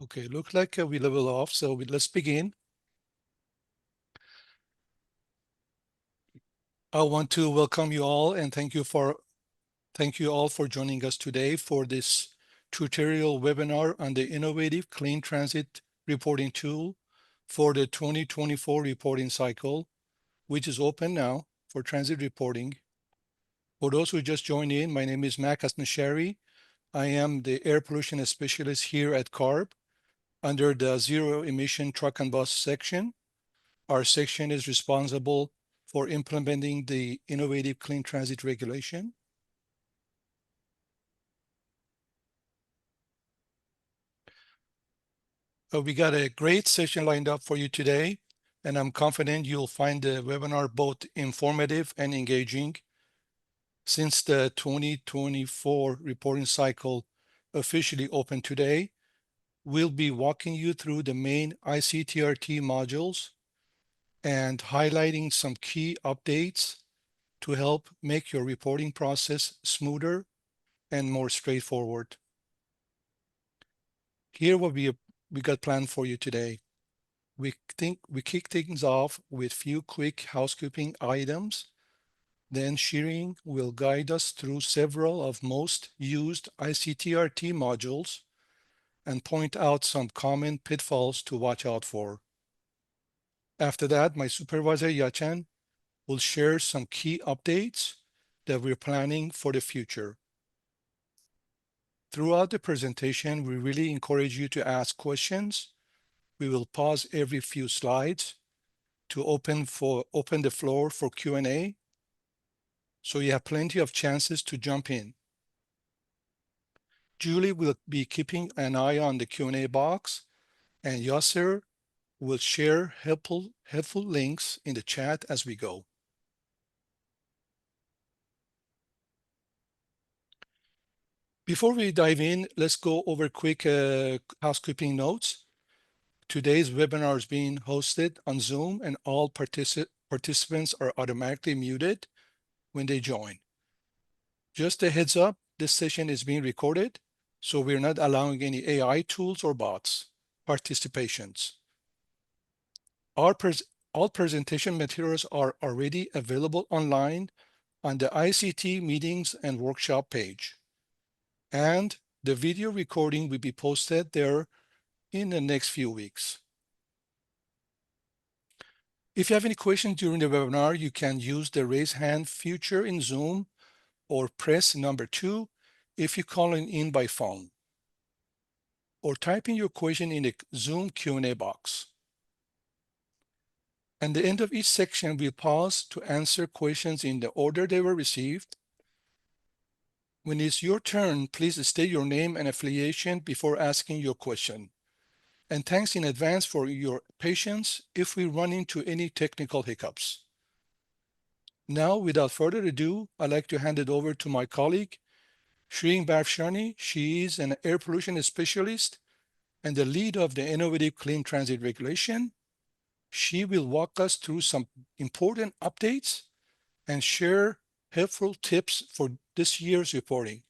Okay, look like we level off, so let's begin. I want to welcome you all and thank you all for joining us today for this tutorial webinar on the Innovative Clean Transit reporting tool for the 2024 reporting cycle, which is open now for transit reporting. For those who just joined in, my name is Mac Asnashari. I am the air pollution specialist here at CARB under the Zero Emission Truck and Bus section. Our section is responsible for implementing the Innovative Clean Transit regulation. We got a great session lined up for you today, and I'm confident you'll find the webinar both informative and engaging. Since the 2024 reporting cycle officially opened today, we'll be walking you through the main ICTRT modules and highlighting some key updates to help make your reporting process smoother and more straightforward. Here what we got planned for you today. We kick things off with few quick housekeeping items. Then Shirin will guide us through several of most used ICTRT modules and point out some common pitfalls to watch out for. After that, my supervisor Yachan will share some key updates that we're planning for the future. Throughout the presentation, we really encourage you to ask questions. We will pause every few slides to open the floor for Q&A, so you have plenty of chances to jump in. Julie will be keeping an eye on the Q&A box, and Yasser will share helpful links in the chat as we go. Before we dive in, let's go over quick housekeeping notes. Today's webinar is being hosted on Zoom, and all participants are automatically muted when they join. Just a heads up, this session is being recorded, so we're not allowing any AI tools or bots participations. All presentation materials are already available online on the ICT meetings and workshop page. And the video recording will be posted there in the next few weeks. If you have any questions during the webinar, you can use the raise hand feature in Zoom or press number 2 if you're calling in by phone, or type in your question in the Zoom Q&A box. At the end of each section, we'll pause to answer questions in the order they were received. When it's your turn, please state your name and affiliation before asking your question. And thanks in advance for your patience if we run into any technical hiccups. Now, without further ado, I'd like to hand it over to my colleague, Shirin Bafshani. She is an air pollution specialist and the lead of the Innovative Clean Transit regulation. She will walk us through some important updates and share helpful tips for this year's reporting.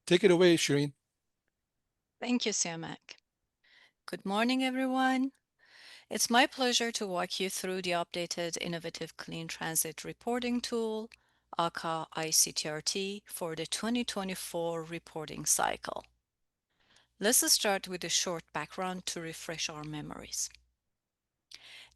Take it away, Shirin. Thank you, Siamak. Good morning, everyone. It's my pleasure to walk you through the updated Innovative Clean Transit reporting tool, aka ICTRT, for the 2024 reporting cycle. Let's start with a short background to refresh our memories.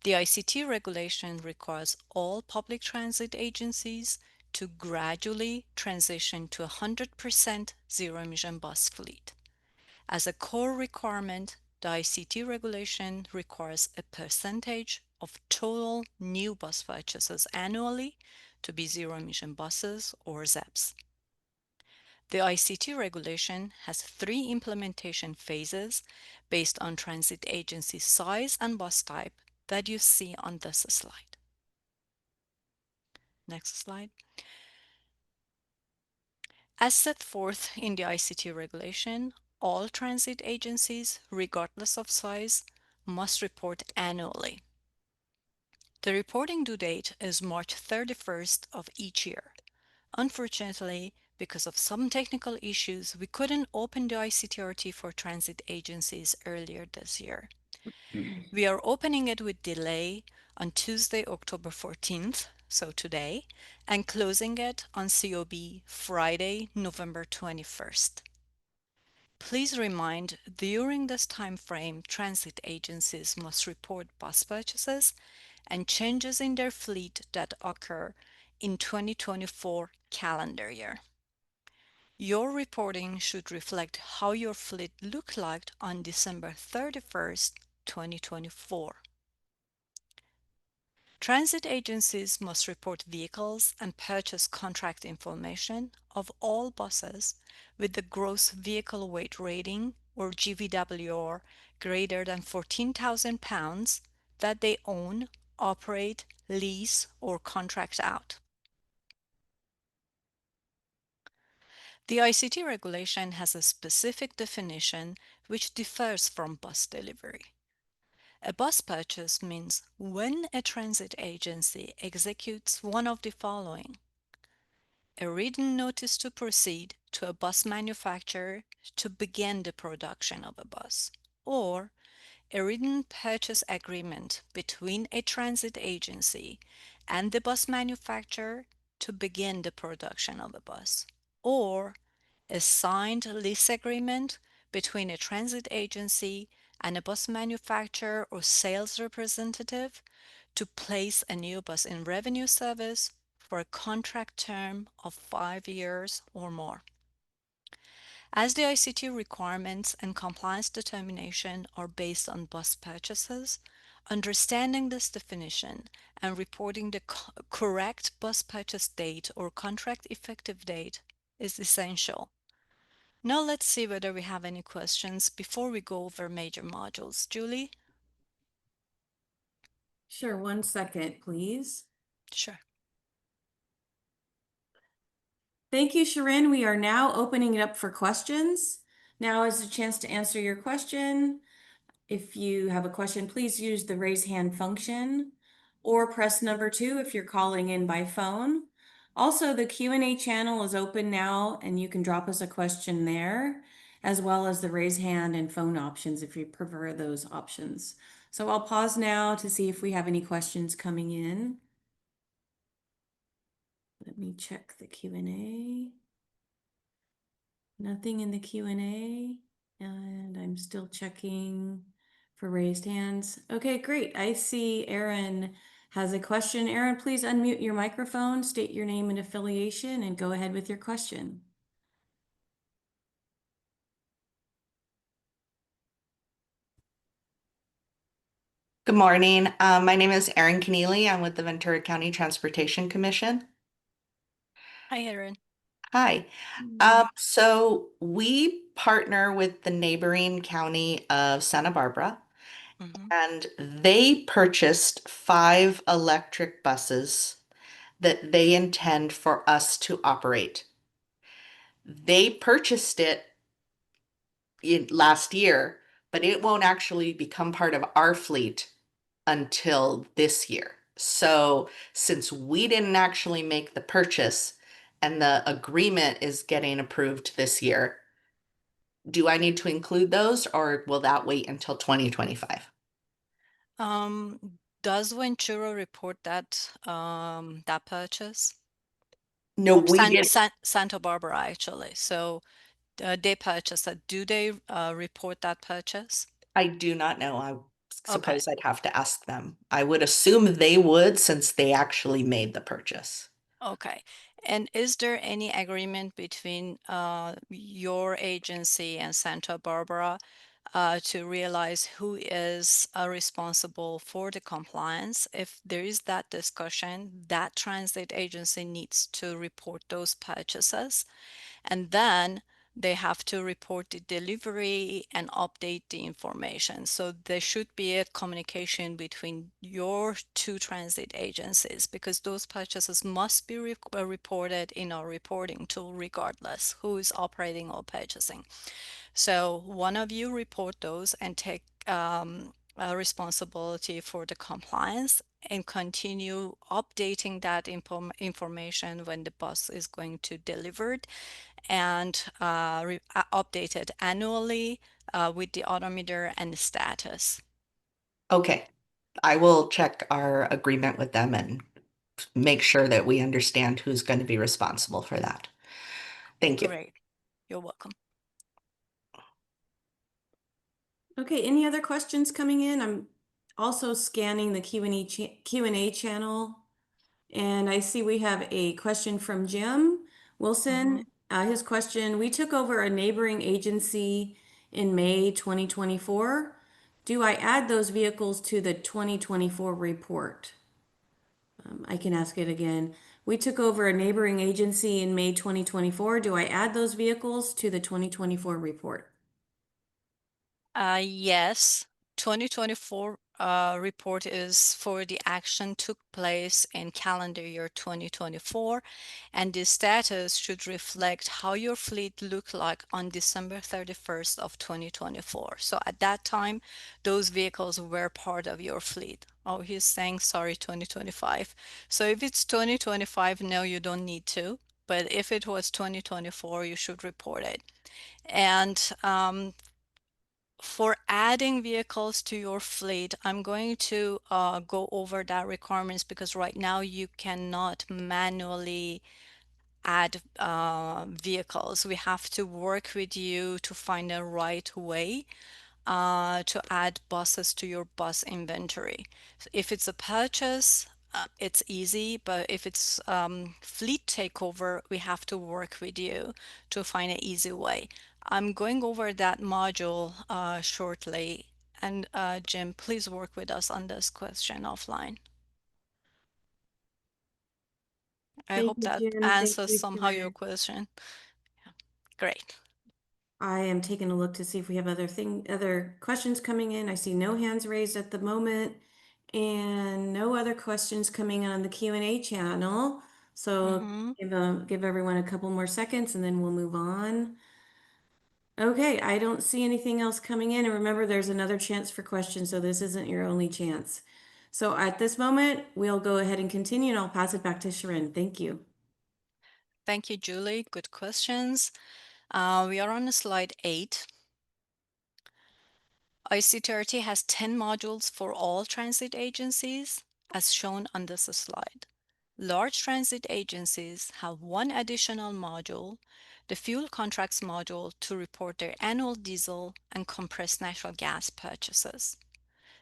The ICT regulation requires all public transit agencies to gradually transition to 100% zero-emission bus fleet. As a core requirement, the ICT regulation requires a percentage of total new bus purchases annually to be zero-emission buses or ZEBs. The ICT regulation has 3 implementation phases based on transit agency size and bus type that you see on this slide. Next slide. As set forth in the ICT regulation, all transit agencies, regardless of size, must report annually. The reporting due date is March 31st of each year. Unfortunately, because of some technical issues, we couldn't open the ICTRT for transit agencies earlier this year. We are opening it with delay on Tuesday, October 14th, so today, and closing it on COB Friday, November 21st. Please remind, during this time frame, transit agencies must report bus purchases and changes in their fleet that occur in 2024 calendar year. Your reporting should reflect how your fleet looked like on December 31st, 2024. Transit agencies must report vehicles and purchase contract information of all buses with the gross vehicle weight rating or GVWR greater than 14,000 pounds that they own, operate, lease, or contract out. The ICT regulation has a specific definition which differs from bus delivery. A bus purchase means when a transit agency executes one of the following: a written notice to proceed to a bus manufacturer to begin the production of a bus, or a written purchase agreement between a transit agency and the bus manufacturer to begin the production of a bus, or a signed lease agreement between a transit agency and a bus manufacturer or sales representative to place a new bus in revenue service for a contract term of 5 years or more. As the ICT requirements and compliance determination are based on bus purchases, understanding this definition and reporting the correct bus purchase date or contract effective date is essential. Now let's see whether we have any questions before we go over major modules. Julie? Sure, 1 second, please. Sure. Thank you, Sharon. We are now opening it up for questions. Now is a chance to answer your question. If you have a question, please use the raise hand function or press number 2 if you're calling in by phone. Also, the Q&A channel is open now and you can drop us a question there, as well as the raise hand and phone options if you prefer those options. So I'll pause now to see if we have any questions coming in. Let me check the Q&A. Nothing in the Q&A, and I'm still checking for raised hands. Okay, great. I see Aaron has a question. Aaron, please unmute your microphone, state your name and affiliation, and go ahead with your question. Good morning. My name is Erin Keneally. I'm with the Ventura County Transportation Commission. Hi, Erin. Hi. So we partner with the neighboring county of Santa Barbara, and they purchased 5 electric buses that they intend for us to operate. They purchased it last year, but it won't actually become part of our fleet until this year. So since we didn't actually make the purchase and the agreement is getting approved this year, do I need to include those or will that wait until 2025? Does Ventura report that that purchase? No, Or we did. Santa Barbara, actually. So they purchased it. Do they report that purchase? I do not know. I Okay. suppose I'd have to ask them. I would assume they would since they actually made the purchase. Okay. And is there any agreement between your agency and Santa Barbara to realize who is responsible for the compliance? If there is that discussion, that transit agency needs to report those purchases, and then they have to report the delivery and update the information. So there should be a communication between your 2 transit agencies, because those purchases must be reported in our reporting tool regardless who is operating or purchasing. So one of you report those and take responsibility for the compliance, and continue updating that information when the bus is going to delivered, and update it annually with the odometer and the status. Okay, I will check our agreement with them and make sure that we understand who's going to be responsible for that. Thank you. Great. You're welcome. Okay, any other questions coming in? I'm also scanning the Q&A channel, and I see we have a question from Jim Wilson. His question, we took over a neighboring agency in May 2024. Do I add those vehicles to the 2024 report? I can ask it again. We took over a neighboring agency in May 2024. Do I add those vehicles to the 2024 report? Yes, 2024 report is for the action took place in calendar year 2024, and the status should reflect how your fleet looked like on December 31st of 2024. So at that time, those vehicles were part of your fleet. Oh, he's saying, sorry, 2025. So if it's 2025, no, you don't need to. But if it was 2024, you should report it. And for adding vehicles to your fleet, I'm going to go over that requirements, because right now you cannot manually add vehicles. We have to work with you to find the right way to add buses to your bus inventory. So if it's a purchase, it's easy, but if it's fleet takeover, we have to work with you to find an easy way. I'm going over that module shortly, and Jim, please work with us on this question offline. I Thank hope you, that Jim. Thank answers you, somehow your Sharon. question. Yeah. Great. I am taking a look to see if we have other questions coming in. I see no hands raised at the moment and no other questions coming on the Q&A channel. So give everyone a couple more seconds and then we'll move on. Okay, I don't see anything else coming in. And remember, there's another chance for questions, so this isn't your only chance. So at this moment, we'll go ahead and continue, and I'll pass it back to Sharon. Thank you. Thank you, Julie. Good questions. We are on slide 8. ICTRT has 10 modules for all transit agencies, as shown on this slide. Large transit agencies have one additional module, the fuel contracts module, to report their annual diesel and compressed natural gas purchases.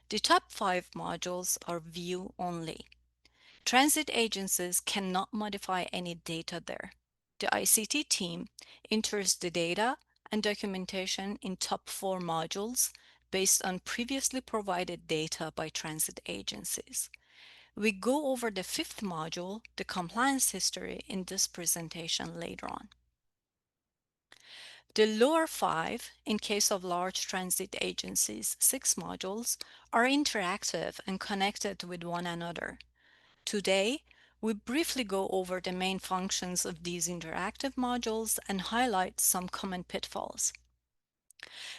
The top 5 modules are view only. Transit agencies cannot modify any data there. The ICT team enters the data and documentation in top 4 modules based on previously provided data by transit agencies. We go over the 5th module, the compliance history, in this presentation later on. The lower 5, in case of large transit agencies, 6 modules, are interactive and connected with one another. Today, we briefly go over the main functions of these interactive modules and highlight some common pitfalls.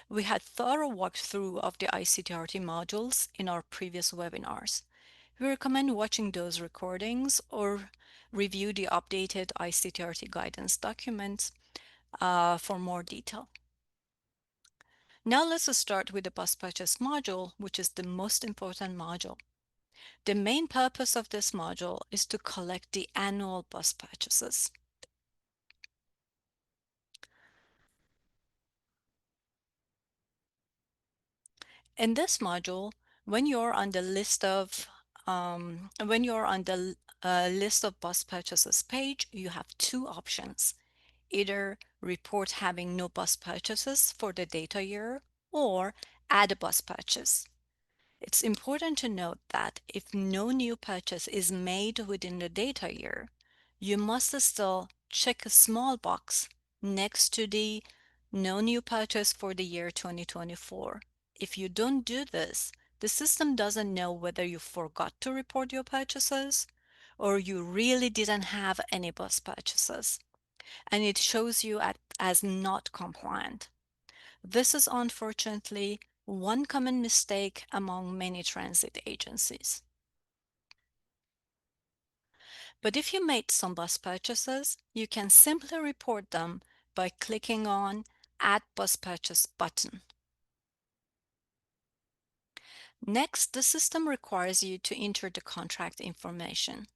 We had thorough walkthrough of the ICTRT modules in our previous webinars. We recommend watching those recordings or review the updated ICTRT guidance documents for more detail. Now let's start with the bus purchase module, which is the most important module. The main purpose of this module is to collect the annual bus purchases. In this module, when you're on the list of list of bus purchases page, you have 2 options: either report having no bus purchases for the data year or add a bus purchase. It's important to note that if no new purchase is made within the data year, you must still check a small box next to the no new purchase for the year 2024. If you don't do this, the system doesn't know whether you forgot to report your purchases or you really didn't have any bus purchases, and it shows you as not compliant. This is unfortunately one common mistake among many transit agencies. But if you made some bus purchases, you can simply report them by clicking on Add Bus Purchase button. Next, the system requires you to enter the contract information.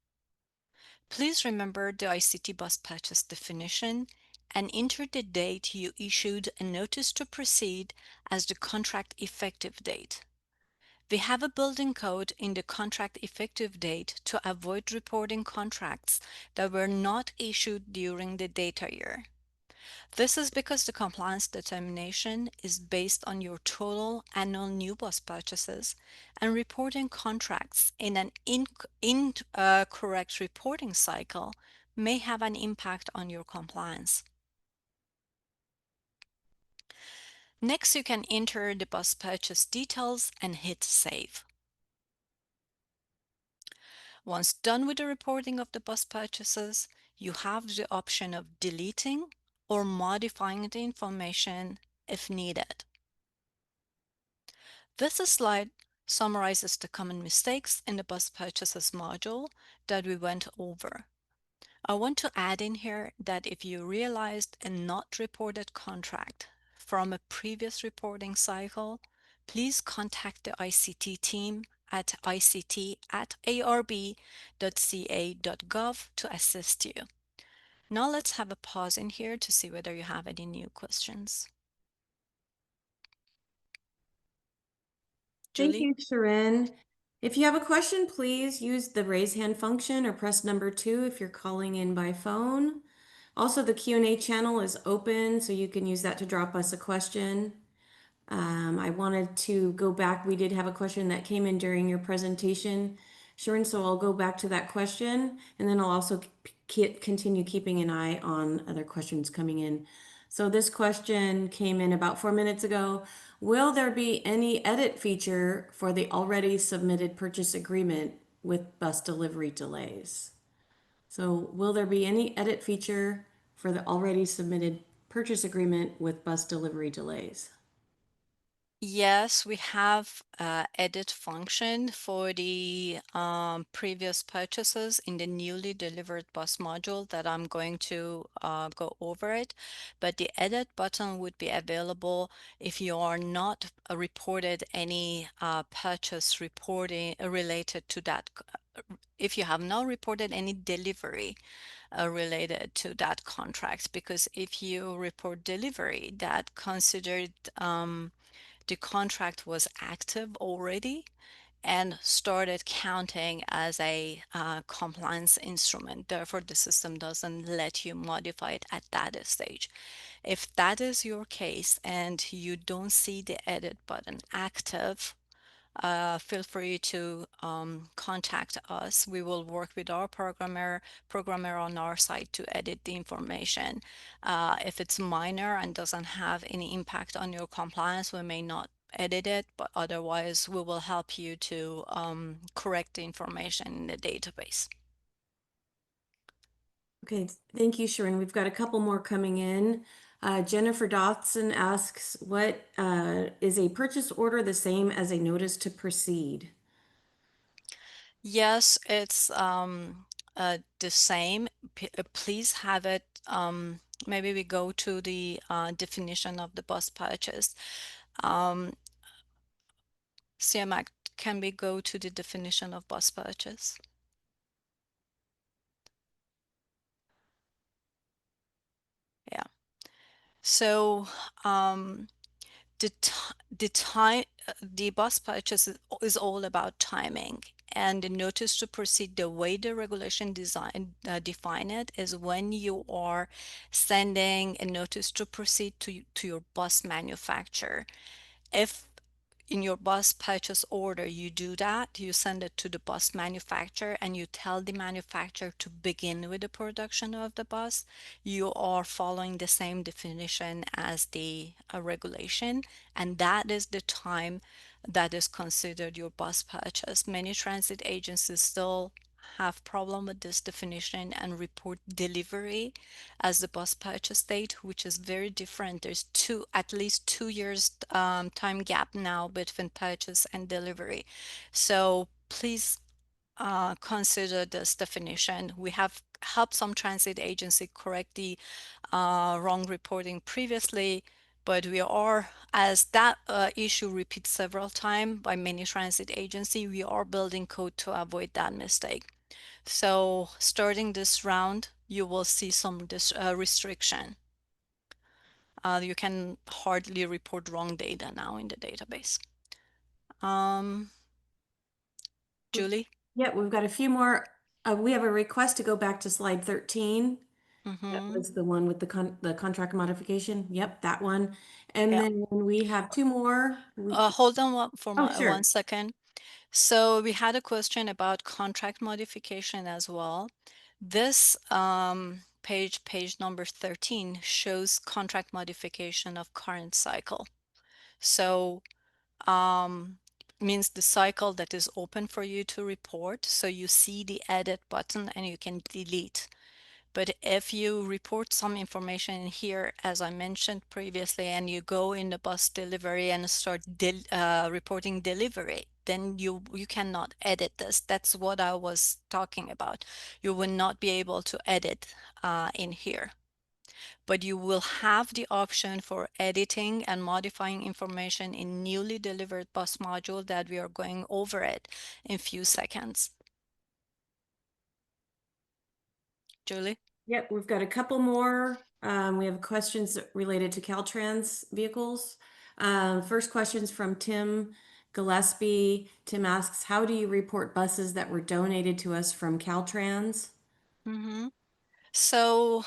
Please remember the ICT bus purchase definition and enter the date you issued a notice to proceed as the contract effective date. We have a building code in the contract effective date to avoid reporting contracts that were not issued during the data year. This is because the compliance determination is based on your total annual new bus purchases, and reporting contracts in an incorrect reporting cycle may have an impact on your compliance. Next, you can enter the bus purchase details and hit Save. Once done with the reporting of the bus purchases, you have the option of deleting or modifying the information if needed. This slide summarizes the common mistakes in the bus purchases module that we went over. I want to add in here that if you realized a not reported contract from a previous reporting cycle, please contact the ICT team at ict@arb.ca.gov to assist you. Now let's have a pause in here to see whether you have any new questions. Thank Julie? you, Sharon. If you have a question, please use the raise hand function or press number 2 if you're calling in by phone. Also, the Q&A channel is open, so you can use that to drop us a question. I wanted to go back. We did have a question that came in during your presentation, Sharon, so I'll go back to that question, and then I'll also continue keeping an eye on other questions coming in. So this question came in about 4 minutes ago. Will there be any edit feature for the already submitted purchase agreement with bus delivery delays? So will there be any edit feature for the already submitted purchase agreement with bus delivery delays? Yes, we have edit function for the previous purchases in the newly delivered bus module that I'm going to go over it. But the edit button would be available if you are not reported any purchase reporting related to that. If you have not reported any delivery related to that contract, because if you report delivery, that considered the contract was active already and started counting as a compliance instrument. Therefore, the system doesn't let you modify it at that stage. If that is your case and you don't see the edit button active, feel free to contact us. We will work with our programmer on our side to edit the information. If it's minor and doesn't have any impact on your compliance, we may not edit it, but otherwise we will help you to correct the information in the database. Okay, thank you, Sharon. We've got a couple more coming in. Jennifer Dotson asks, what is a purchase order the same as a notice to proceed? Yes, it's the same. Please have it. Maybe we go to the definition of the bus purchase. CMAC, can we go to the definition of bus purchase? Yeah. So the bus purchase is all about timing, and the notice to proceed, the way the regulation define it, is when you are sending a notice to proceed to your bus manufacturer. If in your bus purchase order you do that, you send it to the bus manufacturer and you tell the manufacturer to begin with the production of the bus, you are following the same definition as the regulation, and that is the time that is considered your bus purchase. Many transit agencies still have problem with this definition and report delivery as the bus purchase date, which is very different. There's at least 2 years time gap now between purchase and delivery. So please consider this definition. We have helped some transit agency correct the wrong reporting previously, but we are, as that issue repeats several times by many transit agency, we are building code to avoid that mistake. So starting this round, you will see some restriction. You can hardly report wrong data now in the database. Julie? Yeah, we've got a few more. We have a request to go back to slide 13. That was the one with the contract modification. Yep, that one. And Yeah. then we have two more. Hold on Oh, sure. 1 second. So we had a question about contract modification as well. This page number 13 shows contract modification of current cycle. So means the cycle that is open for you to report. So you see the edit button and you can delete. But if you report some information in here, as I mentioned previously, and you go in the bus delivery and start reporting delivery, then you cannot edit this. That's what I was talking about. You will not be able to edit in here. But you will have the option for editing and modifying information in newly delivered bus module that we are going over it in few seconds. Julie? Yep, we've got a couple more. We have questions related to Caltrans vehicles. First question's from Tim Gillespie. Tim asks, how do you report buses that were donated to us from Caltrans? So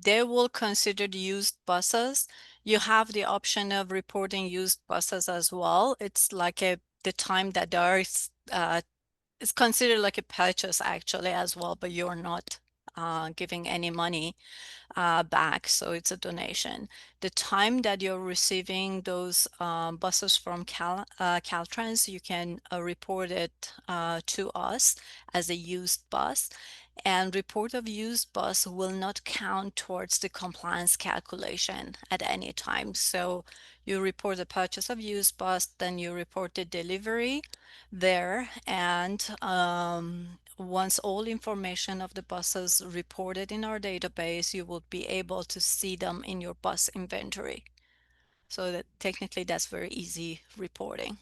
they will consider the used buses. You have the option of reporting used buses as well. It's like the time that there is it's considered like a purchase actually as well, but you're not giving any money back, so it's a donation. The time that you're receiving those buses from Caltrans, you can report it to us as a used bus. And report of used bus will not count towards the compliance calculation at any time. So you report the purchase of used bus, then you report the delivery there, and once all information of the buses reported in our database, you will be able to see them in your bus inventory. So that technically that's very easy reporting.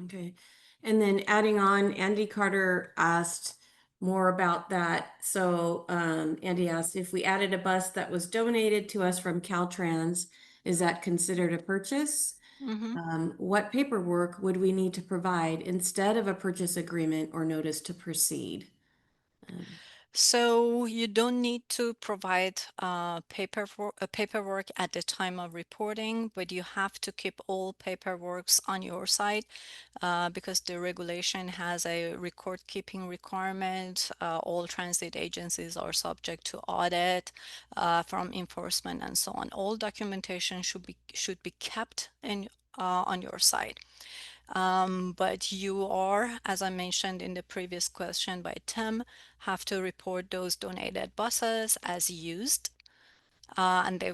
Okay. And then adding on, Andy Carter asked more about that. So Andy asked if we added a bus that was donated to us from Caltrans, is that considered a purchase? What paperwork would we need to provide instead of a purchase agreement or notice to proceed? So you don't need to provide paperwork at the time of reporting, but you have to keep all paperworks on your side because the regulation has a record keeping requirement. All transit agencies are subject to audit from enforcement and so on. All documentation should be kept on your side. But you are, as I mentioned in the previous question by Tim, have to report those donated buses as used, and they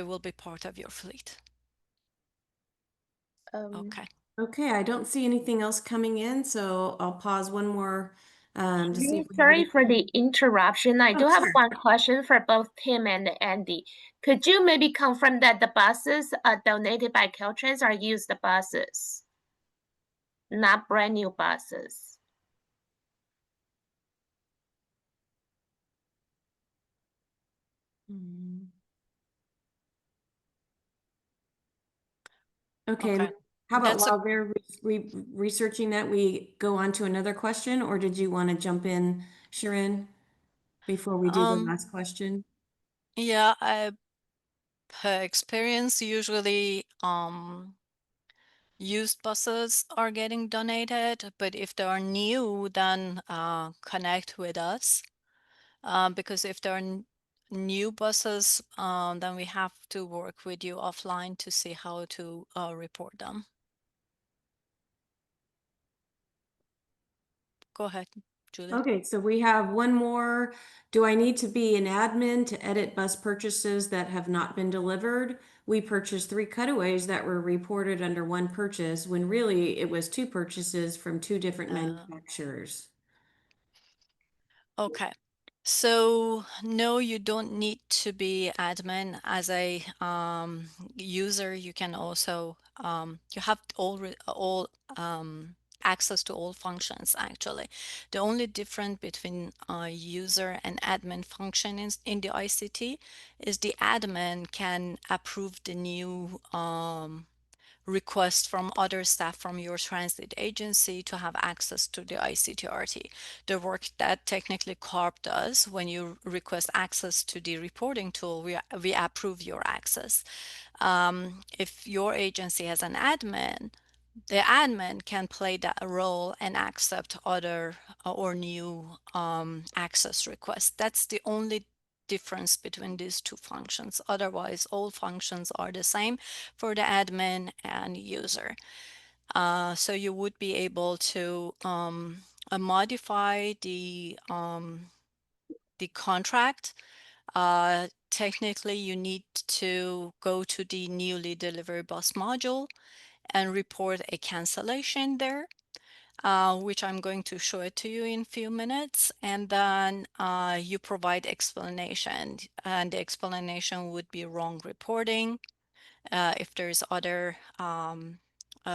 will be part of your fleet. Okay. Okay, I don't see anything else coming in, so I'll pause one more to see if we have Sorry any- for the interruption. I Oh, do have sure. one question for both Tim and Andy. Could you maybe confirm that the buses donated by Caltrans are used buses, not brand new buses? Okay, Okay. how about That's a while they're researching that, we go on to another question, or did you want to jump in, Sharon, before we do the last question? yeah, per experience, usually used buses are getting donated, but if they are new, then connect with us. Because if there are new buses, then we have to work with you offline to see how to report them. Go ahead, Julie. Okay, so we have one more. Do I need to be an admin to edit bus purchases that have not been delivered? we purchased 3 cutaways that were reported under one purchase when really it was 2 purchases from 2 different manufacturers. Okay. So no, you don't need to be admin. As a user, you can also you have all access to all functions actually. The only difference between user and admin function in the ICT is the admin can approve the new request from other staff from your transit agency to have access to the ICTRT. The work that technically CARB does when you request access to the reporting tool, we approve your access. If your agency has an admin, the admin can play that role and accept other or new access requests. That's the only difference between these two functions. Otherwise, all functions are the same for the admin and user. So you would be able to modify the contract. Technically, you need to go to the newly delivered bus module and report a cancellation there, which I'm going to show it to you in a few minutes. And then you provide explanation, and the explanation would be wrong reporting. If there's other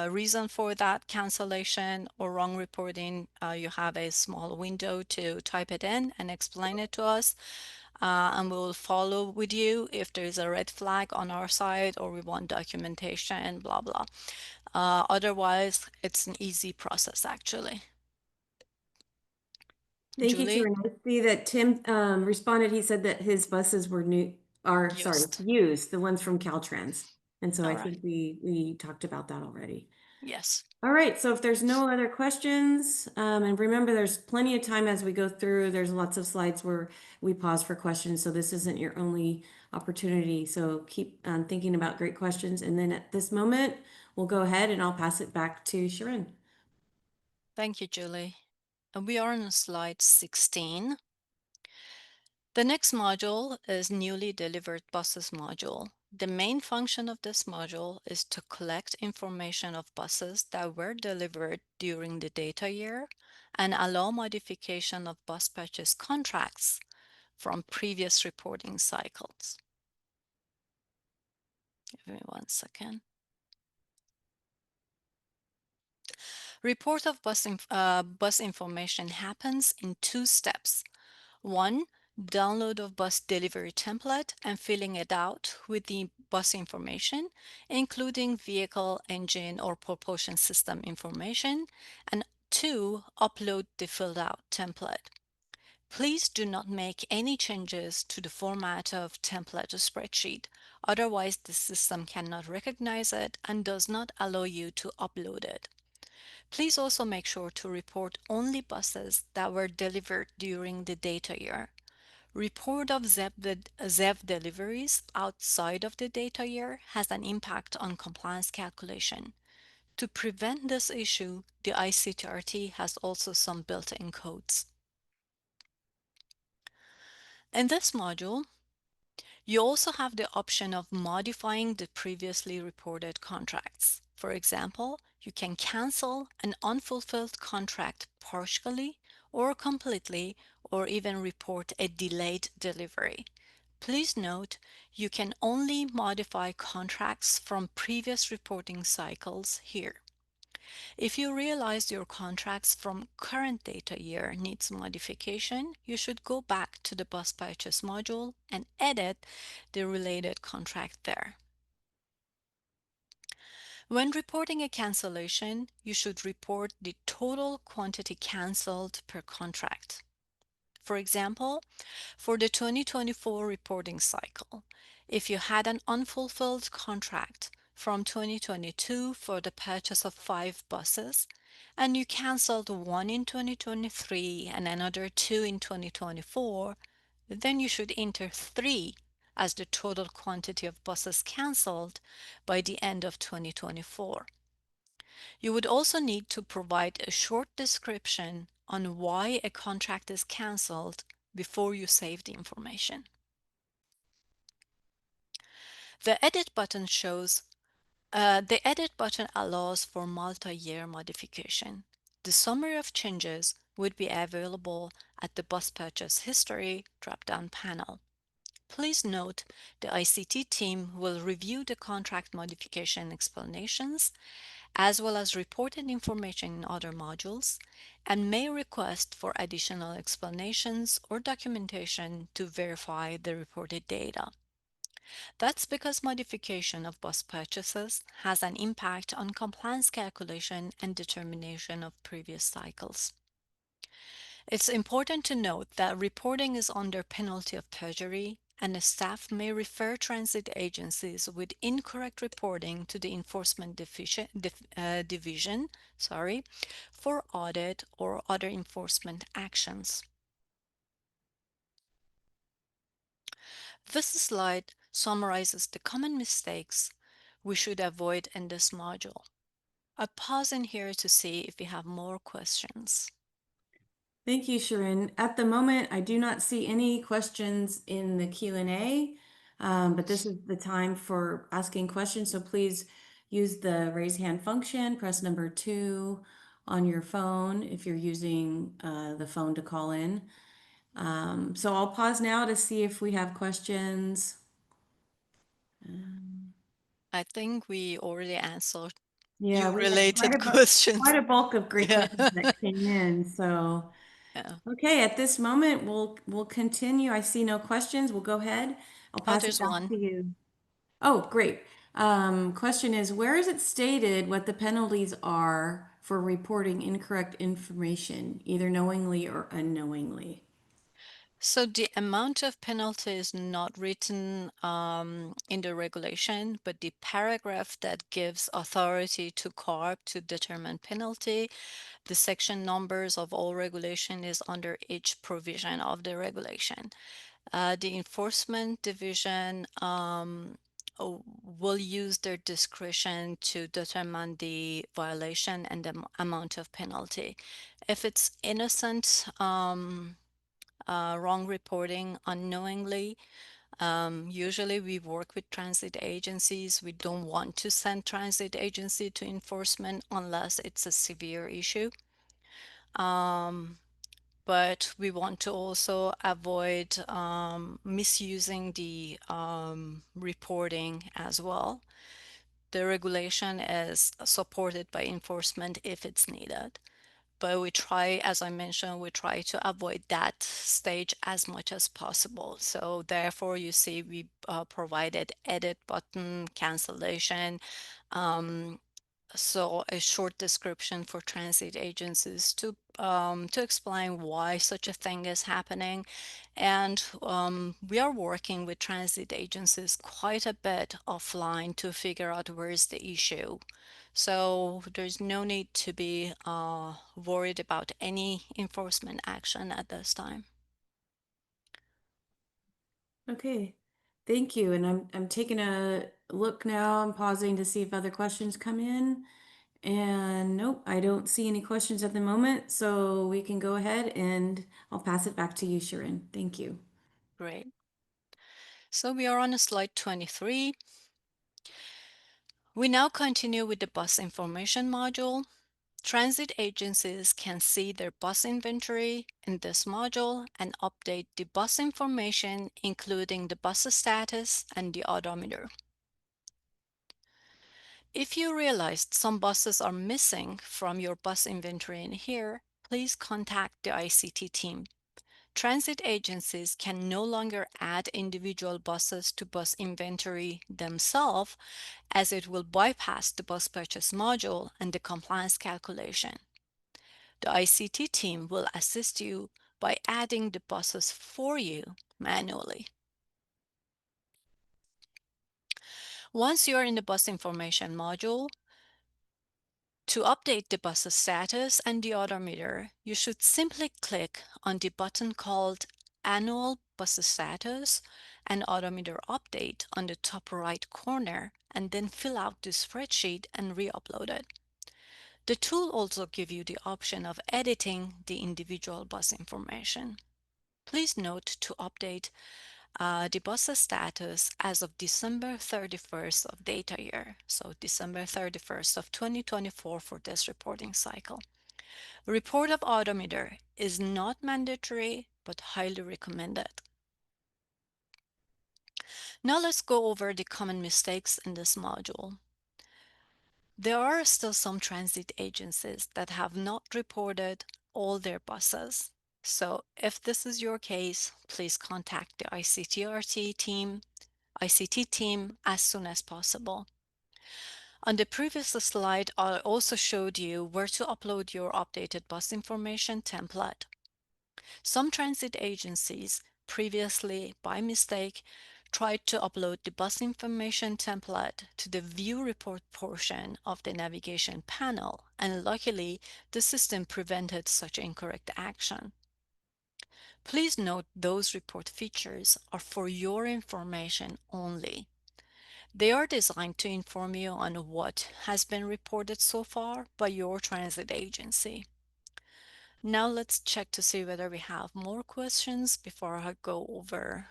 reason for that cancellation or wrong reporting, you have a small window to type it in and explain it to us. And we'll follow with you if there's a red flag on our side or we want documentation, blah, blah. Otherwise, it's an easy process, actually. Thank you, Julie? Sharon. I see that Tim responded. He said that his buses were Used. used, the ones from Caltrans. And so All I right. think we talked about that already. Yes. All right, so if there's no other questions, and remember, there's plenty of time as we go through. There's lots of slides where we pause for questions, so this isn't your only opportunity. So keep thinking about great questions. And then at this moment, we'll go ahead and I'll pass it back to Sharon. Thank you, Julie. We are on slide 16. The next module is newly delivered buses module. The main function of this module is to collect information of buses that were delivered during the data year and allow modification of bus purchase contracts from previous reporting cycles. Give me 1 second. Report of bus information happens in 2 steps. 1, download of bus delivery template and filling it out with the bus information, including vehicle, engine, or propulsion system information. And 2, upload the filled out template. Please do not make any changes to the format of template or spreadsheet. Otherwise, the system cannot recognize it and does not allow you to upload it. Please also make sure to report only buses that were delivered during the data year. Report of ZEV deliveries outside of the data year has an impact on compliance calculation. To prevent this issue, the ICTRT has also some built-in codes. In this module, you also have the option of modifying the previously reported contracts. For example, you can cancel an unfulfilled contract partially or completely, or even report a delayed delivery. Please note, you can only modify contracts from previous reporting cycles here. If you realize your contracts from current data year needs modification, you should go back to the bus purchase module and edit the related contract there. When reporting a cancellation, you should report the total quantity canceled per contract. For example, for the 2024 reporting cycle, if you had an unfulfilled contract from 2022 for the purchase of 5 buses, and you canceled 1 in 2023 and another 2 in 2024, then you should enter 3 as the total quantity of buses canceled by the end of 2024. You would also need to provide a short description on why a contract is canceled before you save the information. The edit button allows for multi-year modification. The summary of changes would be available at the bus purchase history drop-down panel. Please note the ICT team will review the contract modification explanations as well as reported information in other modules and may request for additional explanations or documentation to verify the reported data. That's because modification of bus purchases has an impact on compliance calculation and determination of previous cycles. It's important to note that reporting is under penalty of perjury, and the staff may refer transit agencies with incorrect reporting to the Enforcement Division, for audit or other enforcement actions. This slide summarizes the common mistakes we should avoid in this module. I'll pause in here to see if we have more questions. Thank you, Sharon. At the moment, I do not see any questions in the Q&A, but this is the time for asking questions. So please use the raise hand function, press number 2 on your phone if you're using the phone to call in. So I'll pause now to see if we have questions. I think we already answered Yeah, you we had related questions. quite a bulk of great Yeah. questions that came in. So, Yeah. okay, at this moment, we'll continue. I see no questions. We'll go ahead. I'll Oh, pass it there's back one. to you. Oh, great. Question is, where is it stated what the penalties are for reporting incorrect information, either knowingly or unknowingly? So the amount of penalty is not written in the regulation, but the paragraph that gives authority to CARB to determine penalty, the section numbers of all regulation is under each provision of the regulation. The Enforcement Division will use their discretion to determine the violation and the amount of penalty. If it's innocent, wrong reporting unknowingly. Usually we work with transit agencies. We don't want to send transit agency to enforcement unless it's a severe issue. But we want to also avoid misusing the reporting as well. The regulation is supported by enforcement if it's needed. But we try, as I mentioned, we try to avoid that stage as much as possible. So therefore, you see, we provided edit button, cancellation, so a short description for transit agencies to explain why such a thing is happening. And we are working with transit agencies quite a bit offline to figure out where is the issue. So there's no need to be worried about any enforcement action at this time. Okay, thank you. And I'm taking a look now. I'm pausing to see if other questions come in. And nope, I don't see any questions at the moment. So we can go ahead and I'll pass it back to you, Sharon. Thank you. Great. So we are on slide 23. We now continue with the bus information module. Transit agencies can see their bus inventory in this module and update the bus information, including the bus status and the odometer. If you realized some buses are missing from your bus inventory in here, please contact the ICT team. Transit agencies can no longer add individual buses to bus inventory themselves, as it will bypass the bus purchase module and the compliance calculation. The ICT team will assist you by adding the buses for you manually. Once you are in the bus information module, to update the bus status and the odometer, you should simply click on the button called Annual Bus Status and Odometer Update on the top right corner and then fill out the spreadsheet and re-upload it. The tool also gives you the option of editing the individual bus information. Please note to update the bus's status as of December 31st of data year, so December 31st of 2024 for this reporting cycle. Report of odometer is not mandatory, but highly recommended. Now let's go over the common mistakes in this module. There are still some transit agencies that have not reported all their buses. So if this is your case, please contact the ICTRT team, ICT team as soon as possible. On the previous slide, I also showed you where to upload your updated bus information template. Some transit agencies previously, by mistake, tried to upload the bus information template to the view report portion of the navigation panel, and luckily, the system prevented such incorrect action. Please note those report features are for your information only. They are designed to inform you on what has been reported so far by your transit agency. Now let's check to see whether we have more questions before I go over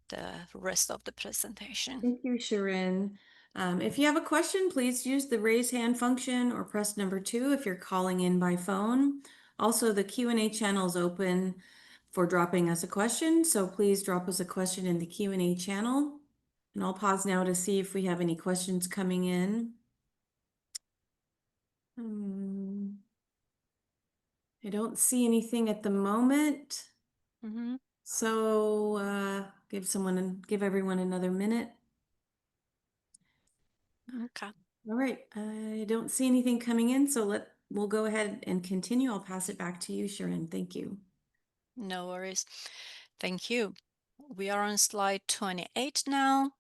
the rest of the presentation. Thank you, Sharon. If you have a question, please use the raise hand function or press number 2 if you're calling in by phone. Also, the Q&A channel is open for dropping us a question, so please drop us a question in the Q&A channel. And I'll pause now to see if we have any questions coming in. I don't see anything at the moment. So give everyone another minute. Okay. All right, I don't see anything coming in, so we'll go ahead and continue. I'll pass it back to you, Sharon. Thank you. No worries. Thank you. We are on slide 28 now.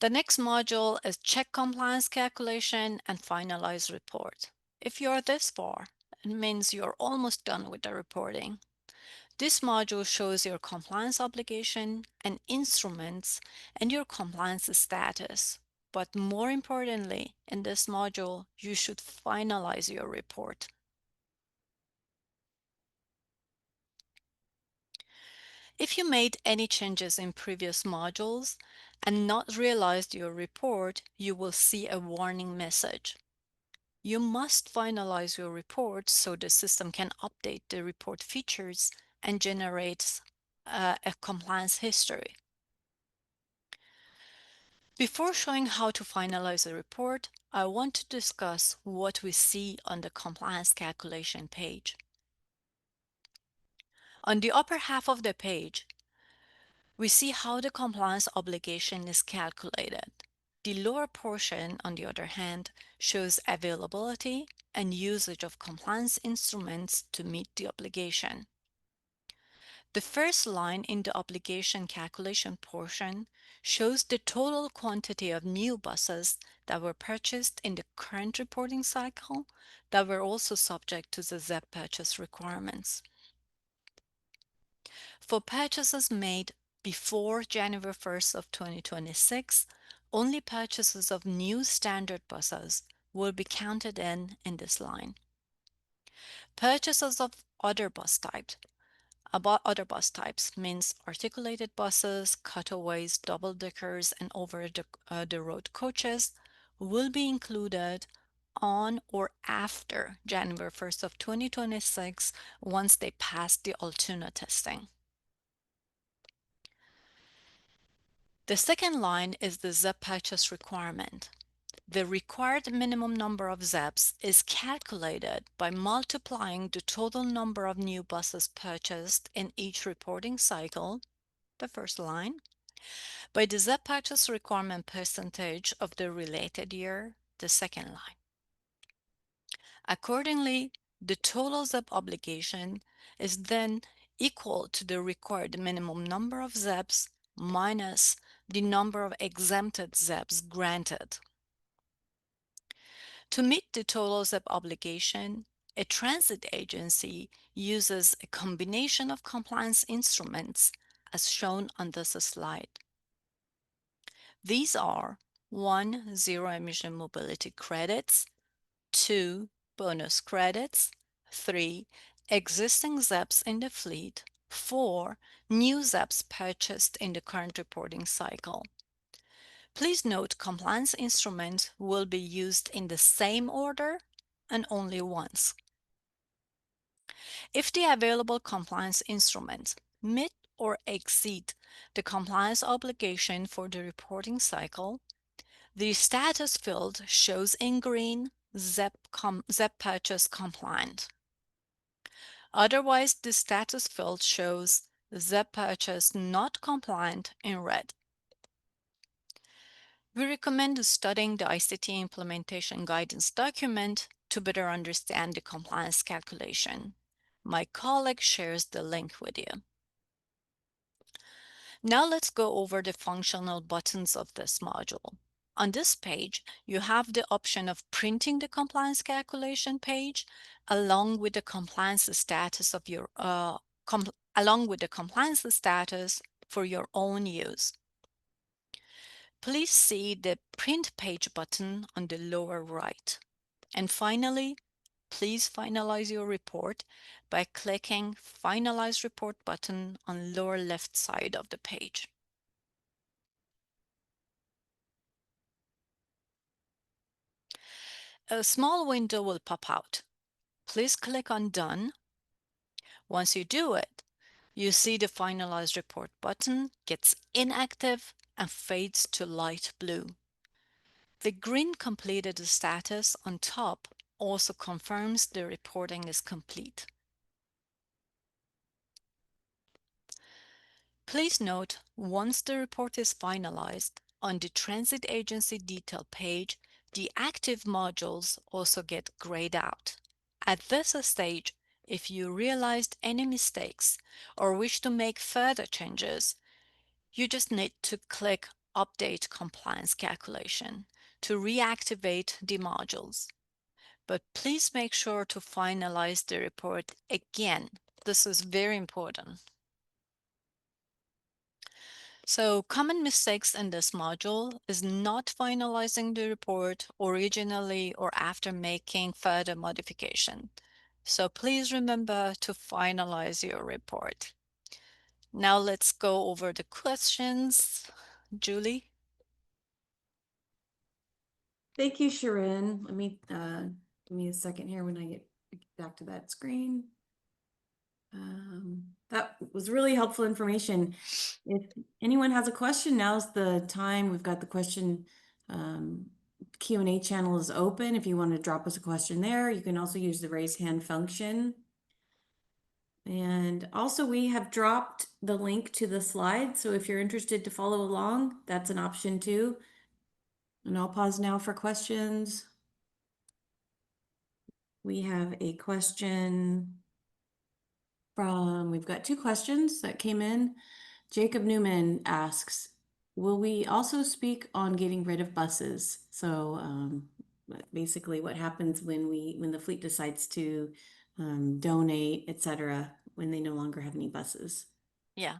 The next module is check compliance calculation and finalize report. If you are this far, it means you're almost done with the reporting. This module shows your compliance obligation and instruments and your compliance status. But more importantly, in this module, you should finalize your report. If you made any changes in previous modules and not realized your report, you will see a warning message. You must finalize your report so the system can update the report features and generates a compliance history. Before showing how to finalize a report, I want to discuss what we see on the compliance calculation page. On the upper half of the page, we see how the compliance obligation is calculated. The lower portion, on the other hand, shows availability and usage of compliance instruments to meet the obligation. The first line in the obligation calculation portion shows the total quantity of new buses that were purchased in the current reporting cycle that were also subject to the ZEP purchase requirements. For purchases made before January 1st of 2026, only purchases of new standard buses will be counted in this line. Purchases of other bus types means articulated buses, cutaways, double-deckers, and over-the-road coaches will be included on or after January 1st of 2026 once they pass the Altoona testing. The second line is the ZEP purchase requirement. The required minimum number of ZEPs is calculated by multiplying the total number of new buses purchased in each reporting cycle, the first line, by the ZEP purchase requirement percentage of the related year, the second line. Accordingly, the total ZEP obligation is then equal to the required minimum number of ZEPs minus the number of exempted ZEPs granted. To meet the total ZEP obligation, a transit agency uses a combination of compliance instruments as shown on this slide. These are 1. Zero-emission mobility credits, 2. Bonus credits, 3. Existing ZEPs in the fleet, for new ZEPs purchased in the current reporting cycle. Please note compliance instruments will be used in the same order and only once. If the available compliance instruments meet or exceed the compliance obligation for the reporting cycle, the status field shows in green ZEP purchase compliant. Otherwise, the status field shows ZEP purchase not compliant in red. We recommend studying the ICT implementation guidance document to better understand the compliance calculation. My colleague shares the link with you. Now let's go over the functional buttons of this module. On this page, you have the option of printing the compliance calculation page along with the compliance status of your for your own use. Please see the print page button on the lower right. And finally, please finalize your report by clicking Finalize Report button on lower left side of the page. A small window will pop out. Please click on Done. Once you do it, you see the Finalize Report button gets inactive and fades to light blue. The green completed status on top also confirms the reporting is complete. Please note, once the report is finalized, on the Transit Agency detail page, the active modules also get grayed out. At this stage, if you realized any mistakes or wish to make further changes, you just need to click Update Compliance Calculation to reactivate the modules. But please make sure to finalize the report again. This is very important. So common mistakes in this module is not finalizing the report originally or after making further modification. So please remember to finalize your report. Now let's go over the questions. Julie? Thank you, Sharon. Let me give me a second here when I get back to that screen. That was really helpful information. If anyone has a question, now's the time. We've got the question Q&A channel is open. If you want to drop us a question there, you can also use the raise hand function. And also we have dropped the link to the slide. So if you're interested to follow along, that's an option too. And I'll pause now for questions. We have a question we've got two questions that came in. Jacob Newman asks, will we also speak on getting rid of buses? So basically what happens when the fleet decides to donate, etc., when they no longer have any buses? Yeah.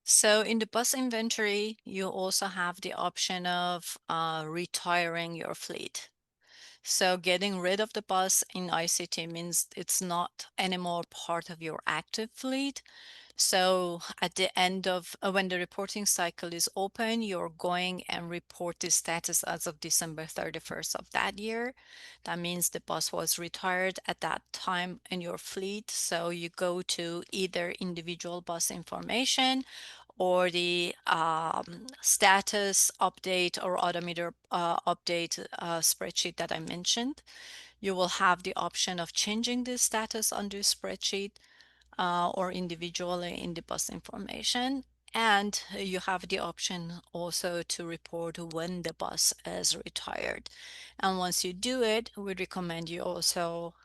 So in the bus inventory, you also have the option of retiring your fleet. So getting rid of the bus in ICT means it's not anymore part of your active fleet. So at the end of when the reporting cycle is open, you're going and report the status as of December 31st of that year. That means the bus was retired at that time in your fleet. So you go to either individual bus information or the status update or odometer update spreadsheet that I mentioned. You will have the option of changing the status on the spreadsheet or individually in the bus information. And you have the option also to report when the bus is retired. And once you do it, we recommend you also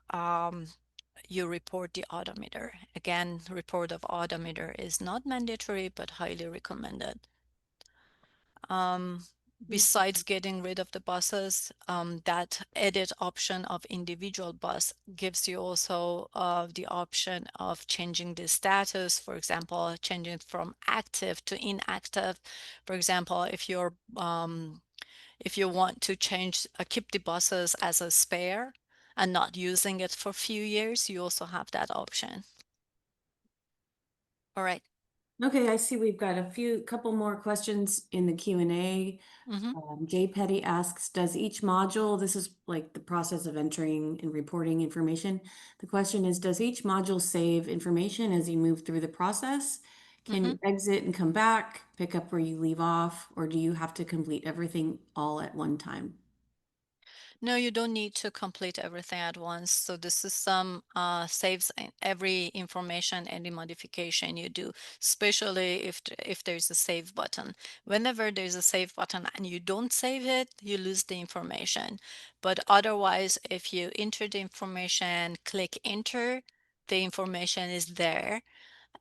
you report the odometer. Again, report of odometer is not mandatory, but highly recommended. Besides getting rid of the buses, that edit option of individual bus gives you also the option of changing the status. For example, changing it from active to inactive. For example, if you want to change, keep the buses as a spare and not using it for a few years, you also have that option. All right. Okay, I see we've got couple more questions in the Q&A. Jay Petty asks, does each module, this is like the process of entering and reporting information. The question is, does each module save information as you move through the process? Can you exit and come back, pick up where you leave off, or do you have to complete everything all at one time? No, you don't need to complete everything at once. So the system saves every information, any modification you do, especially if there's a save button. Whenever there's a save button and you don't save it, you lose the information. But otherwise, if you enter the information, click enter, the information is there.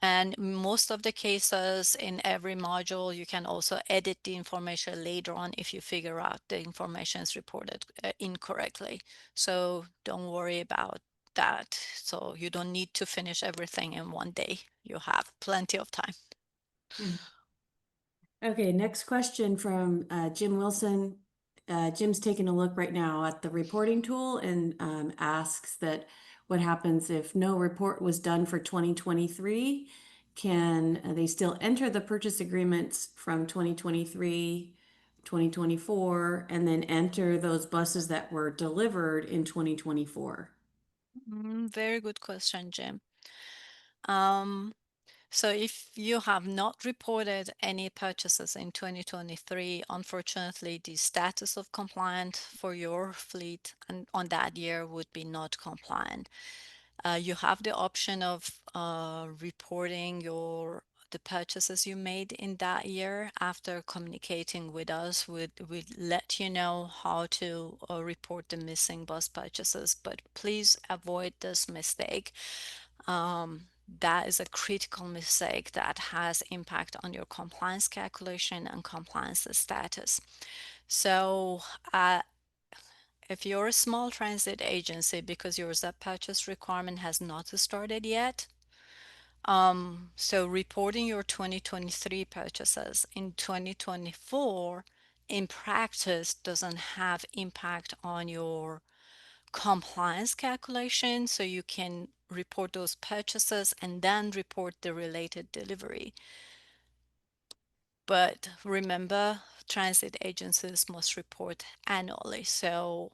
And most of the cases in every module, you can also edit the information later on if you figure out the information is reported incorrectly. So don't worry about that. So you don't need to finish everything in one day. You have plenty of time. Okay, next question from Jim Wilson. Jim's taking a look right now at the reporting tool and asks that what happens if no report was done for 2023? Can they still enter the purchase agreements from 2023, 2024, and then enter those buses that were delivered in 2024? Very good question, Jim. So if you have not reported any purchases in 2023, unfortunately, the status of compliant for your fleet and on that year would be not compliant. You have the option of reporting the purchases you made in that year. After communicating with us, we'd let you know how to report the missing bus purchases, but please avoid this mistake. That is a critical mistake that has impact on your compliance calculation and compliance status. So if you're a small transit agency, because your ZEP purchase requirement has not started yet, so reporting your 2023 purchases in 2024 in practice doesn't have impact on your compliance calculation, so you can report those purchases and then report the related delivery. But remember, transit agencies must report annually. So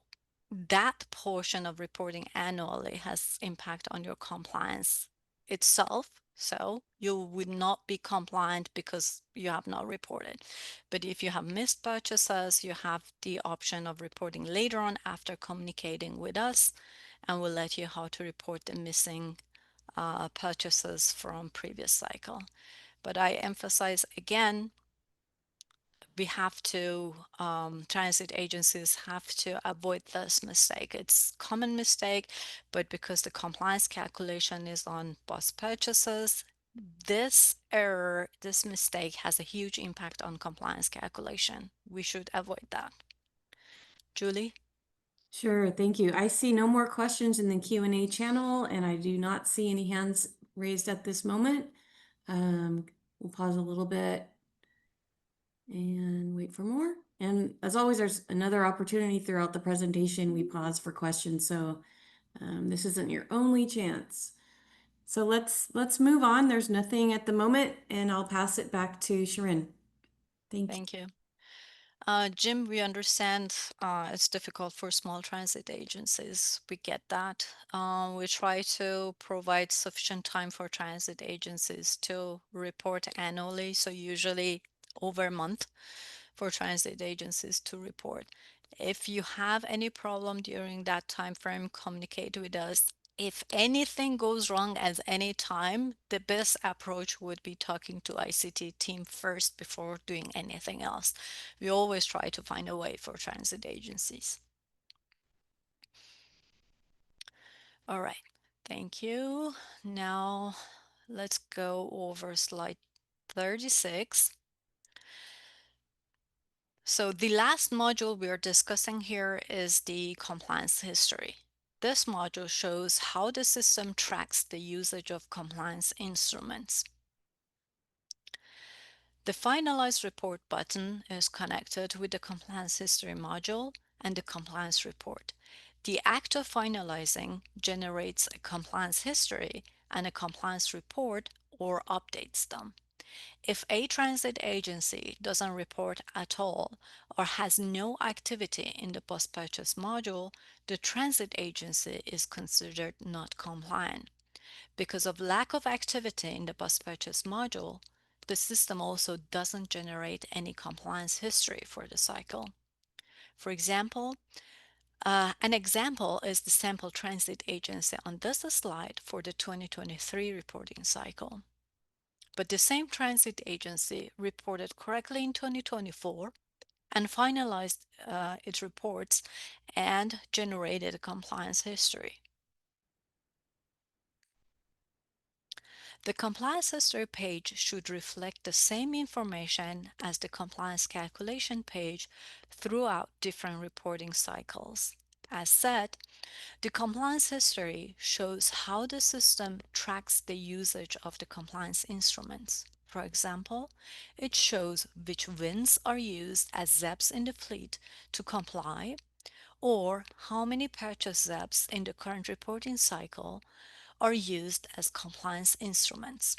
that portion of reporting annually has impact on your compliance itself. So you would not be compliant because you have not reported. But if you have missed purchases, you have the option of reporting later on after communicating with us, and we'll let you how to report the missing purchases from previous cycle. But I emphasize again, we have to, transit agencies have to avoid this mistake. It's a common mistake, but because the compliance calculation is on bus purchases, this error, this mistake has a huge impact on compliance calculation. We should avoid that. Julie? Sure, thank you. I see no more questions in the Q&A channel, and I do not see any hands raised at this moment. We'll pause a little bit and wait for more. And as always, there's another opportunity throughout the presentation. We pause for questions, so this isn't your only chance. So let's move on. There's nothing at the moment, and I'll pass it back to Sharon. Thank you. Thank you. Jim, we understand it's difficult for small transit agencies. We get that. We try to provide sufficient time for transit agencies to report annually, so usually over a month for transit agencies to report. If you have any problem during that time frame, communicate with us. If anything goes wrong at any time, the best approach would be talking to ICT team first before doing anything else. We always try to find a way for transit agencies. All right, thank you. Now let's go over slide 36. So the last module we are discussing here is the compliance history. This module shows how the system tracks the usage of compliance instruments. The Finalize Report button is connected with the Compliance History module and the Compliance Report. The act of finalizing generates a compliance history and a compliance report or updates them. If a transit agency doesn't report at all or has no activity in the bus purchase module, the transit agency is considered not compliant. Because of lack of activity in the bus purchase module, the system also doesn't generate any compliance history for the cycle. For example, an example is the sample transit agency on this slide for the 2023 reporting cycle. But the same transit agency reported correctly in 2024 and finalized its reports and generated a compliance history. The compliance history page should reflect the same information as the compliance calculation page throughout different reporting cycles. As said, the compliance history shows how the system tracks the usage of the compliance instruments. For example, it shows which VINs are used as ZEBs in the fleet to comply, or how many purchase ZEBs in the current reporting cycle are used as compliance instruments.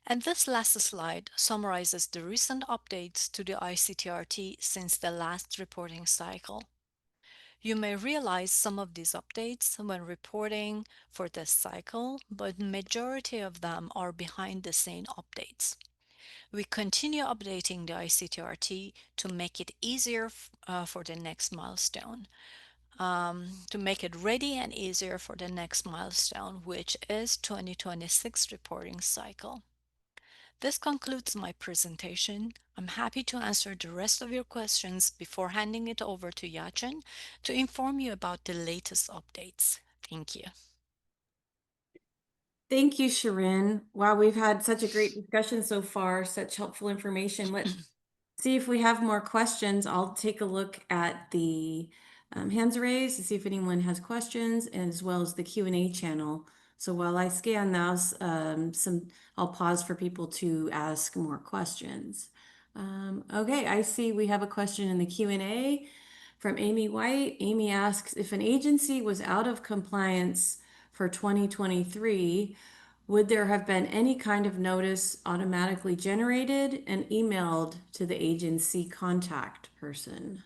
And this last slide summarizes the recent updates to the ICTRT since the last reporting cycle. You may realize some of these updates when reporting for this cycle, but majority of them are behind the scene updates. We continue updating the ICTRT to make it easier for the next milestone. To make it ready and easier for the next milestone, which is 2026 reporting cycle. This concludes my presentation. I'm happy to answer the rest of your questions before handing it over to Yachin to inform you about the latest updates. Thank you. Thank you, Sharon. Wow, we've had such a great discussion so far, such helpful information. Let's see if we have more questions. I'll take a look at the hands raised to see if anyone has questions, as well as the Q&A channel. So while I scan those, I'll pause for people to ask more questions. Okay, I see we have a question in the Q&A from Amy White. Amy asks, if an agency was out of compliance for 2023, would there have been any kind of notice automatically generated and emailed to the agency contact person?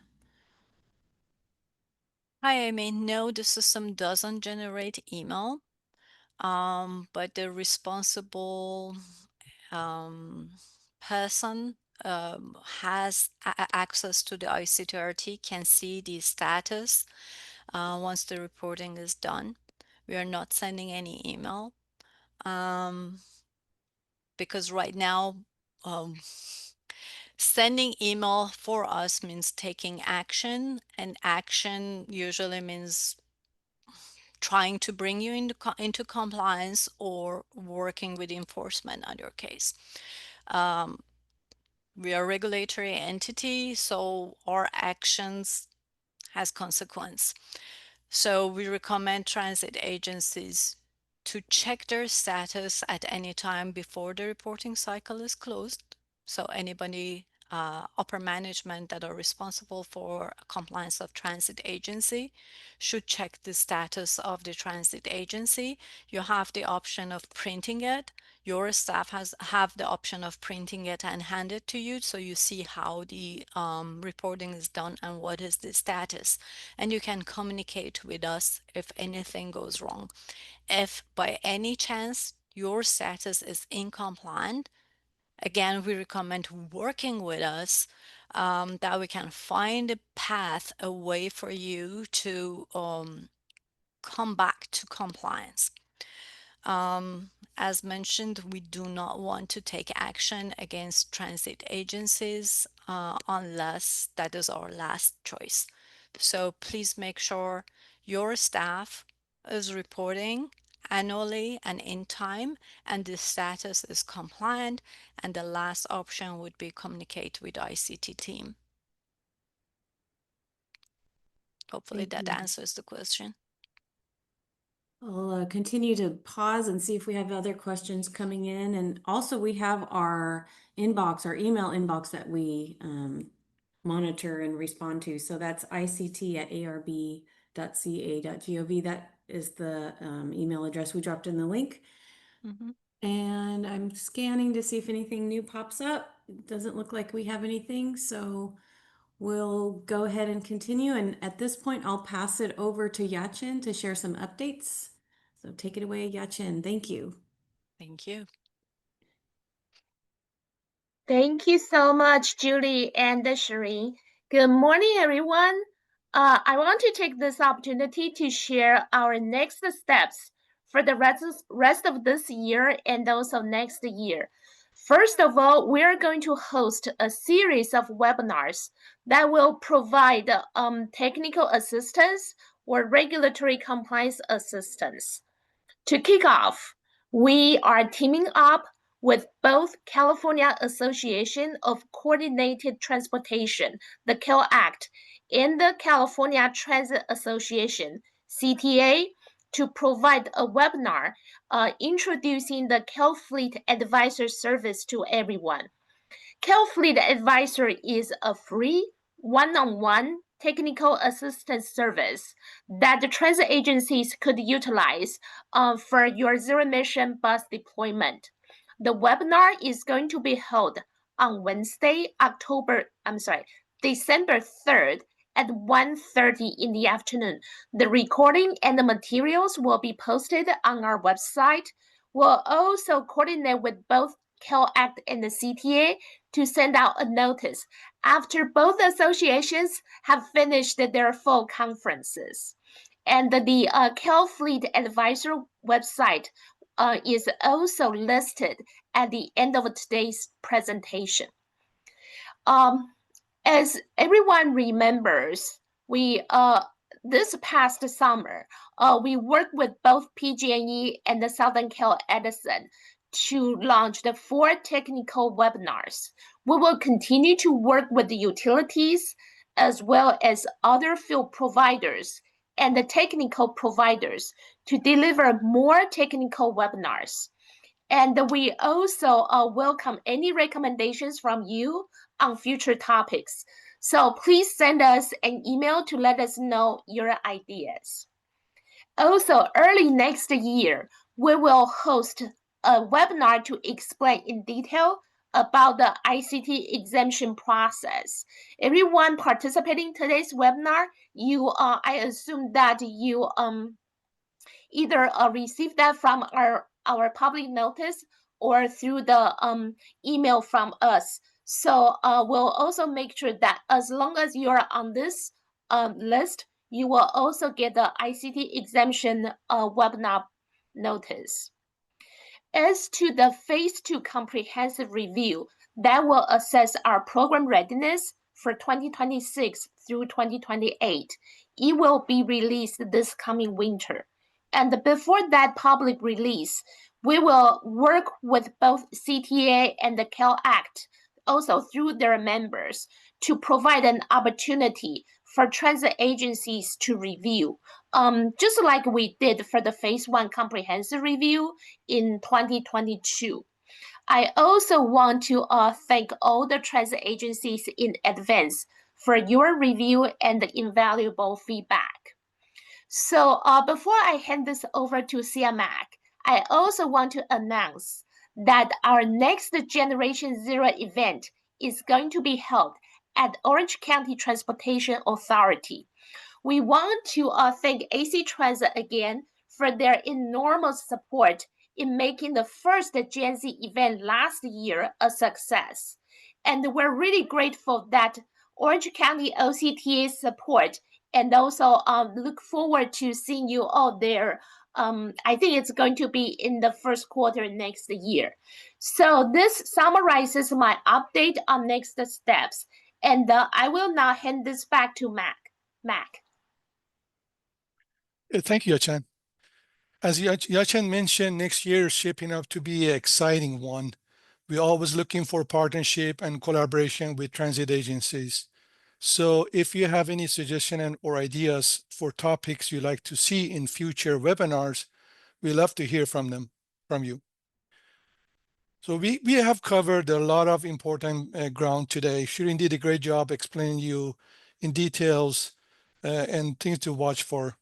Hi, Amy. No, the system doesn't generate email, but the responsible person has access to the ICTRT, can see the status once the reporting is done. We are not sending any email because right now sending email for us means taking action, and action usually means trying to bring you into compliance or working with enforcement on your case. We are a regulatory entity, so our actions has consequence. So we recommend transit agencies to check their status at any time before the reporting cycle is closed. So anybody upper management that are responsible for compliance of transit agency should check the status of the transit agency. You have the option of printing it. Your staff have the option of printing it and hand it to you, so you see how the reporting is done and what is the status, and you can communicate with us if anything goes wrong. If by any chance your status is incompliant, again, we recommend working with us that we can find a path, a way for you to come back to compliance. As mentioned, we do not want to take action against transit agencies unless that is our last choice. So please make sure your staff is reporting annually and in time, and the status is compliant. And the last option would be communicate with ICT team. Hopefully that answers the question. I'll continue to pause and see if we have other questions coming in. And also we have our inbox, our email inbox that we monitor and respond to. So that's ict@arb.ca.gov. That is the email address we dropped in the link. Mhm. And I'm scanning to see if anything new pops up. It doesn't look like we have anything, so we'll go ahead and continue. And at this point, I'll pass it over to Yachin to share some updates. So take it away, Yachin. Thank you. Thank you. Thank you so much, Julie and Shireen. Good morning, everyone. I want to take this opportunity to share our next steps for the rest of this year and also next year. First of all, we are going to host a series of webinars that will provide technical assistance or regulatory compliance assistance. To kick off, we are teaming up with both California Association of Coordinated Transportation, the CALACT, and the California Transit Association, CTA, to provide a webinar introducing the CalFleet Advisor service to everyone. CalFleet Advisor is a free one-on-one technical assistance service that the transit agencies could utilize for your zero-emission bus deployment. The webinar is going to be held on Wednesday, December 3rd at 1:30 in the afternoon. The recording and the materials will be posted on our website. We'll also coordinate with both CalAct and the CTA to send out a notice after both associations have finished their fall conferences. And the CalFleet Advisor website is also listed at the end of today's presentation. As everyone remembers, we this past summer, we worked with both PG&E and the Southern Cal Edison to launch the 4 technical webinars. We will continue to work with the utilities as well as other field providers and the technical providers to deliver more technical webinars. And we also welcome any recommendations from you on future topics. So please send us an email to let us know your ideas. Also, early next year, we will host a webinar to explain in detail about the ICT exemption process. Everyone participating in today's webinar, I assume that you either receive that from our public notice or through the email from us. So we'll also make sure that as long as you're on this list, you will also get the ICT exemption webinar notice. As to the Phase 2 comprehensive review that will assess our program readiness for 2026 through 2028, it will be released this coming winter. And before that public release, we will work with both CTA and the CalAct, also through their members, to provide an opportunity for transit agencies to review, just like we did for the Phase 1 comprehensive review in 2022. I also want to thank all the transit agencies in advance for your review and the invaluable feedback. So before I hand this over to CMAC, I also want to announce that our next Generation Zero event is going to be held at Orange County Transportation Authority. We want to thank AC Transit again for their enormous support in making the first Gen Z event last year a success. And we're really grateful that Orange County OCTA's support, and also look forward to seeing you all there. I think it's going to be in the first quarter next year. So this summarizes my update on next steps. And I will now hand this back to Mac. Thank you, Yachan. As Yachan mentioned, next year is shaping up to be an exciting one. We're always looking for partnership and collaboration with transit agencies. So if you have any suggestion or ideas for topics you'd like to see in future webinars, we love to hear from you. So we have covered a lot of important ground today. Shireen did a great job explaining you in details and things to watch for.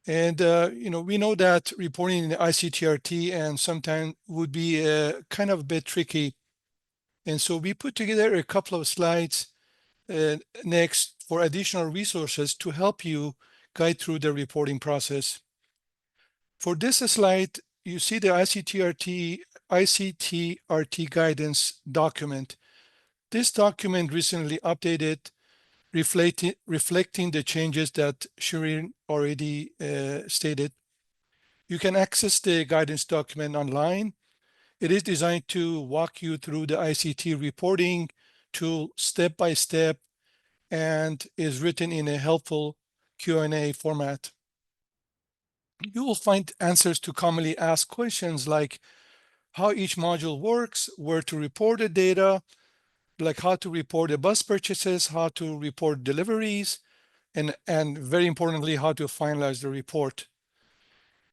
And we know that reporting in the ICTRT and sometimes would be kind of a bit tricky. And so we put together a couple of slides next for additional resources to help you guide through the reporting process. For this slide, you see the ICTRT guidance document. This document recently updated, reflecting the changes that Shireen already stated. You can access the guidance document online. It is designed to walk you through the ICT reporting tool step by step and is written in a helpful Q&A format. You will find answers to commonly asked questions like how each module works, where to report the data, like how to report the bus purchases, how to report deliveries, and very importantly, how to finalize the report.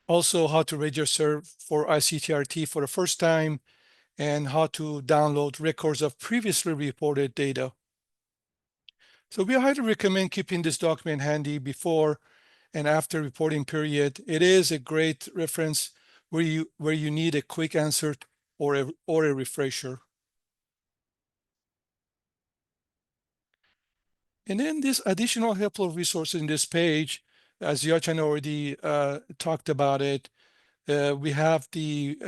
Also, how to register for ICTRT for the first time and how to download records of previously reported data. So we highly recommend keeping this document handy before and after reporting period. It is a great reference where you need a quick answer or a refresher. And then this additional helpful resources in this page, as Yachan already talked about it, we have the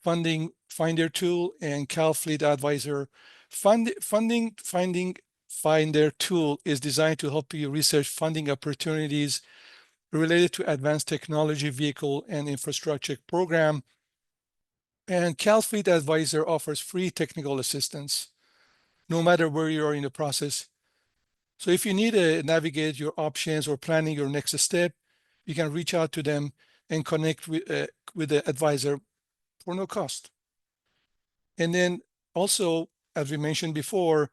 funding finder tool and CalFleet Advisor. Funding finding finder tool is designed to help you research funding opportunities related to advanced technology vehicle and infrastructure program. And CalFleet Advisor offers free technical assistance no matter where you are in the process. So if you need to navigate your options or planning your next step, you can reach out to them and connect with the advisor for no cost. And then also, as we mentioned before,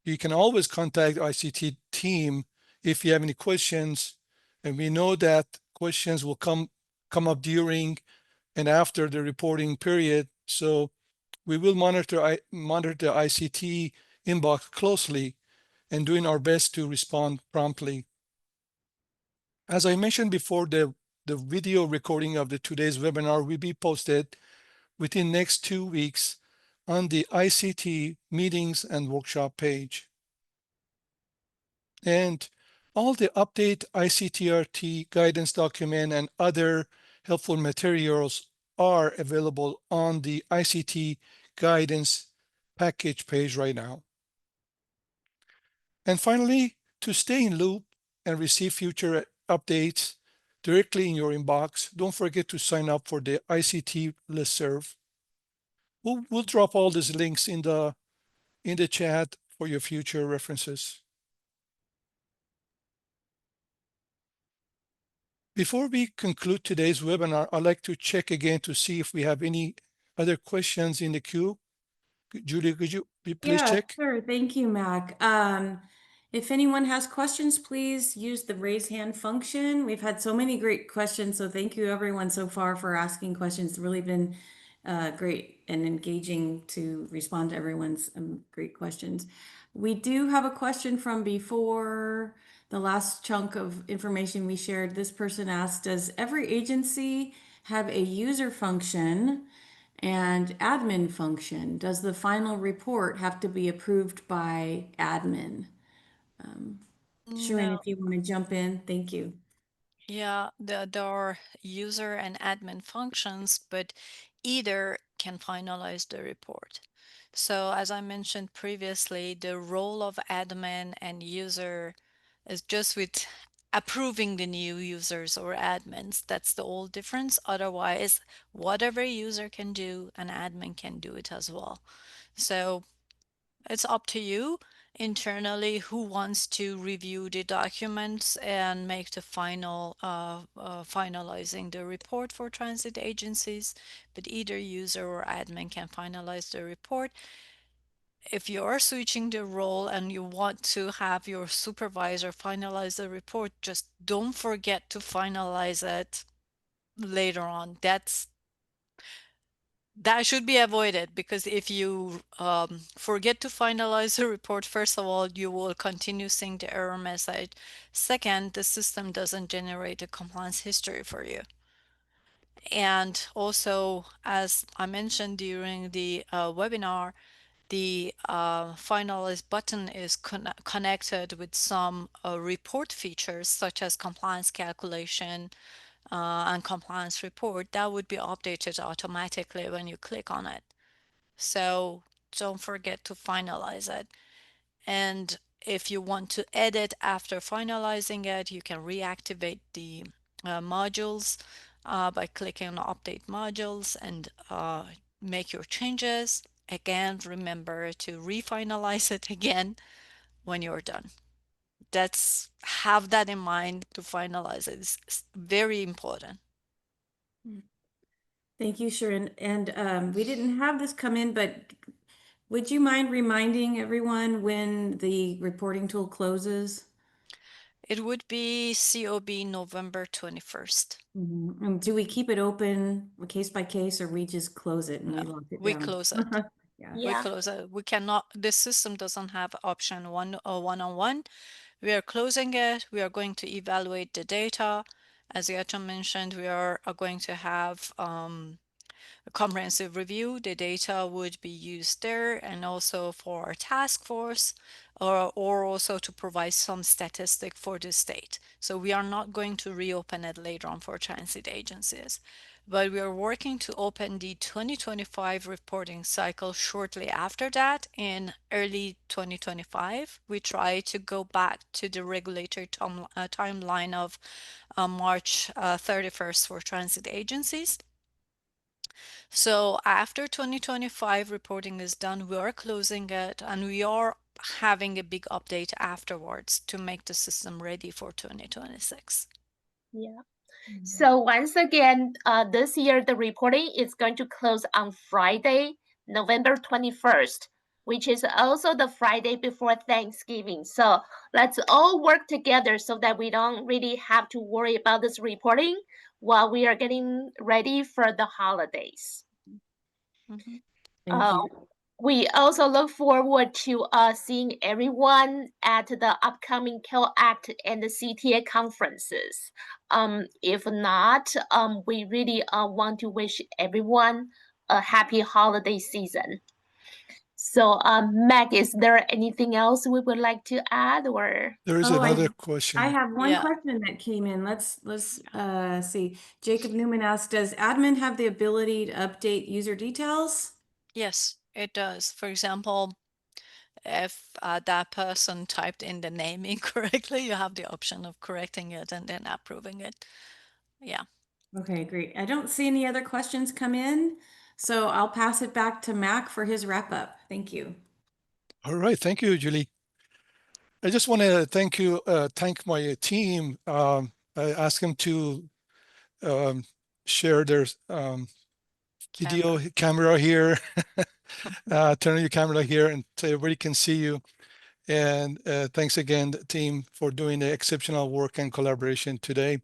you can always contact ICT team if you have any questions. And we know that questions will come up during and after the reporting period. So we will monitor the ICT inbox closely and doing our best to respond promptly. As I mentioned before, the video recording of today's webinar will be posted within next 2 weeks on the ICT meetings and workshop page. And all the update ICTRT guidance document and other helpful materials are available on the ICT guidance package page right now. And finally, to stay in loop and receive future updates directly in your inbox, don't forget to sign up for the ICT listserv. We'll drop all these links in the chat for your future references. Before we conclude today's webinar, I'd like to check again to see if we have any other questions in the queue. Julie, could you please check? Sure. Thank you, Mac. If anyone has questions, please use the raise hand function. We've had so many great questions, so thank you everyone so far for asking questions. It's really been great and engaging to respond to everyone's great questions. We do have a question from before the last chunk of information we shared. This person asked, does every agency have a user function and admin function? Does the final report have to be approved by admin? Shireen, No. if you want to jump in, thank you. Yeah, there are user and admin functions, but either can finalize the report. So as I mentioned previously, the role of admin and user is just with approving the new users or admins. That's the whole difference. Otherwise, whatever user can do, an admin can do it as well. So it's up to you internally who wants to review the documents and make the final finalizing the report for transit agencies, but either user or admin can finalize the report. If you are switching the role and you want to have your supervisor finalize the report, just don't forget to finalize it later on. That should be avoided, because if you forget to finalize the report, first of all, you will continue seeing the error message. Second, the system doesn't generate a compliance history for you. And also, as I mentioned during the webinar, the finalize button is connected with some report features such as compliance calculation and compliance report that would be updated automatically when you click on it. So don't forget to finalize it. And if you want to edit after finalizing it, you can reactivate the modules by clicking on update modules and make your changes. Again, remember to refinalize it again when you're done. Have that in mind to finalize it. It's very important. Thank you, Sharon. And we didn't have this come in, but would you mind reminding everyone when the reporting tool closes? It would be COB November 21st. And do we keep it open case by case, or we just close it and we lock it We down? close it. Yeah. We Yeah. close it. We cannot, this system doesn't have option one-on-one. We are closing it. We are going to evaluate the data. As Yacha mentioned, we are going to have a comprehensive review. The data would be used there, and also for our task force, or also to provide some statistic for the state. So we are not going to reopen it later on for transit agencies, but we are working to open the 2025 reporting cycle shortly after that. In early 2025, we try to go back to the regulatory timeline of March 31st for transit agencies. So after 2025 reporting is done, we are closing it, and we are having a big update afterwards to make the system ready for 2026. Yeah. So once again, this year the reporting is going to close on Friday, November 21st, which is also the Friday before Thanksgiving. So let's all work together so that we don't really have to worry about this reporting while we are getting ready for the holidays. Thank you. We also look forward to seeing everyone at the upcoming Kill Act and the CTA conferences. If not, we really want to wish everyone a happy holiday season. So, Meg, is there anything else we would like to add, or? There is Oh, another I question. have one Yeah. question that came in. Let's see. Jacob Newman asked, does admin have the ability to update user details? Yes, it does. For example, if that person typed in the name incorrectly, you have the option of correcting it and then approving it. Yeah. Okay, great. I don't see any other questions come in, so I'll pass it back to Mac for his wrap up. Thank you. All right, thank you, Julie. I just want to thank my team. I asked them to share their video camera here. Turn on your camera here, and so everybody can see you. And thanks again, team, for doing the exceptional work and collaboration today.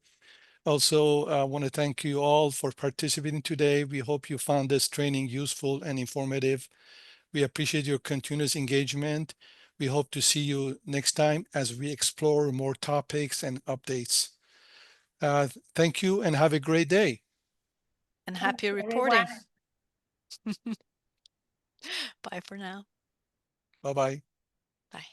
Also, I want to thank you all for participating today. We hope you found this training useful and informative. We appreciate your continuous engagement. We hope to see you next time as we explore more topics and updates. Thank you and have a great day. And happy reporting. Bye for now. Bye-bye. Bye.